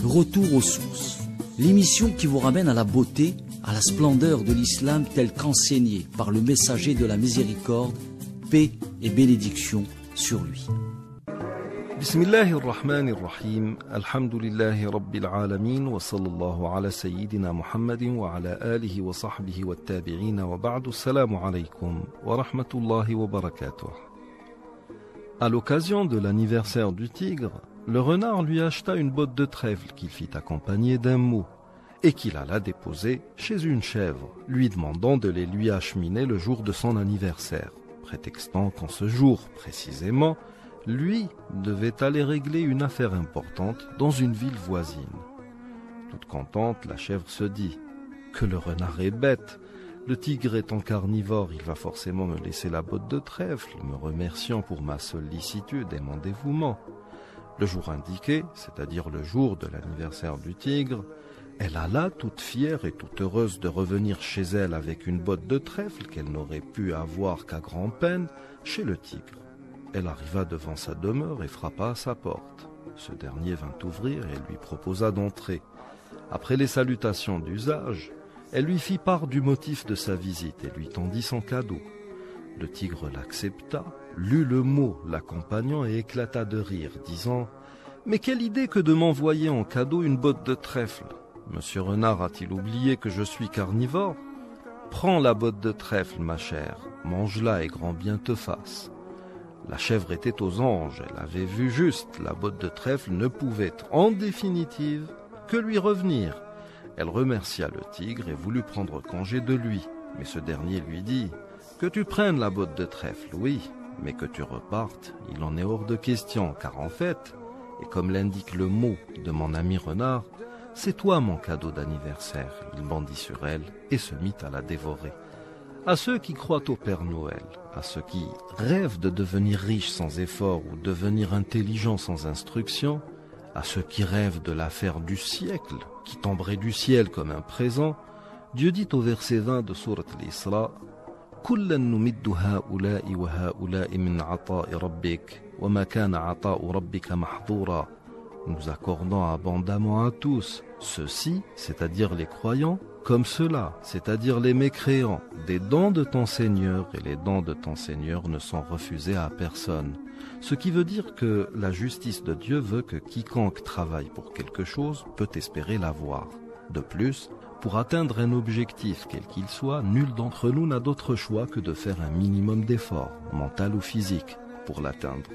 Retour aux sources, l'émission qui vous ramène à la beauté, à la splendeur de l'islam tel qu'enseigné par le messager de la miséricorde, paix et bénédiction sur lui. Bismillahir Rahmanir Rahim, alhamdulillahi Rabbil Alamin, wa sallallahu ala sayyidina Muhammadin wa ala alihi wa sahbihi wa tabi'ina wa ba'du, salamu alaykum wa rahmatullahi wa barakatuh. À l'occasion de l'anniversaire du tigre, le renard lui acheta une botte de trèfle qu'il fit accompagner d'un mot et qu'il alla déposer chez une chèvre, lui demandant de les lui acheminer le jour de son anniversaire, prétextant qu'en ce jour précisément, lui devait aller régler une affaire importante dans une ville voisine. Toute contente, la chèvre se dit que le renard est bête. Le tigre étant carnivore, il va forcément me laisser la botte de trèfle, me remerciant pour ma sollicitude et mon dévouement. Le jour indiqué, c'est-à-dire le jour de l'anniversaire du tigre, elle alla toute fière et toute heureuse de revenir chez elle avec une botte de trèfle qu'elle n'aurait pu avoir qu'à grand-peine chez le tigre. Elle arriva devant sa demeure et frappa à sa porte. Ce dernier vint ouvrir et lui proposa d'entrer. Après les salutations d'usage, elle lui fit part du motif de sa visite et lui tendit son cadeau. Le tigre l'accepta, lut le mot l'accompagnant et éclata de rire, disant « Mais quelle idée que de m'envoyer en cadeau une botte de trèfle! Monsieur Renard a-t-il oublié que je suis carnivore? Prends la botte de trèfle, ma chère, mange-la et grand bien te fasse. » La chèvre était aux anges, elle avait vu juste, la botte de trèfle ne pouvait, en définitive, que lui revenir. Elle remercia le tigre et voulut prendre congé de lui, mais ce dernier lui dit « Que tu prennes la botte de trèfle, oui, mais que tu repartes, il en est hors de question, car en fait, et comme l'indique le mot de mon ami renard, c'est toi mon cadeau d'anniversaire. » Il bondit sur elle et se mit à la dévorer. À ceux qui croient au Père Noël, à ceux qui rêvent de devenir riches sans effort ou devenir intelligents sans instruction, à ceux qui rêvent de l'affaire du siècle, qui tomberait du ciel comme un présent, Dieu dit au verset 20 de sourate Al-Isra « كُلًّا نُمِدُّ هَؤُلَاءِ وَهَؤُلَاءِ مِنْ عَطَاءِ رَبِّكَ وَمَا كَانَ عَطَاءُ رَبِّكَ مَحْظُورًا » Nous accordons abondamment à tous, ceux-ci, c'est-à-dire les croyants, comme ceux-là, c'est-à-dire les mécréants, des dons de ton Seigneur, et les dons de ton Seigneur ne sont refusés à personne. Ce qui veut dire que la justice de Dieu veut que quiconque travaille pour quelque chose peut espérer l'avoir. De plus, pour atteindre un objectif quel qu'il soit, nul d'entre nous n'a d'autre choix que de faire un minimum d'effort, mental ou physique, pour l'atteindre.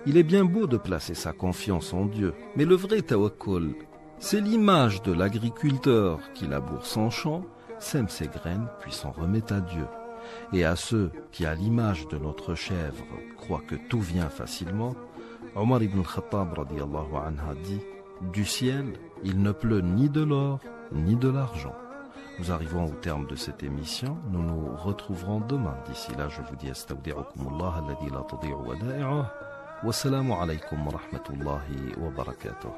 Il est bien beau de placer sa confiance en Dieu, mais le vrai tawakkul, c'est l'image de l'agriculteur qui laboure son champ, sème ses graines, puis s'en remet à Dieu. Et à ceux qui, à l'image de notre chèvre, croient que tout vient facilement, Omar ibn al-Khattab radiyallahu anha dit « Du ciel, il ne pleut ni de l'or, ni de l'argent. » Nous arrivons au terme de cette émission. Nous nous retrouverons demain. D'ici là, je vous dis astawdi'ukumullah alladhi la tadi'u wada'i'uh. Wassalamu alaykum wa rahmatullahi wa barakatuh.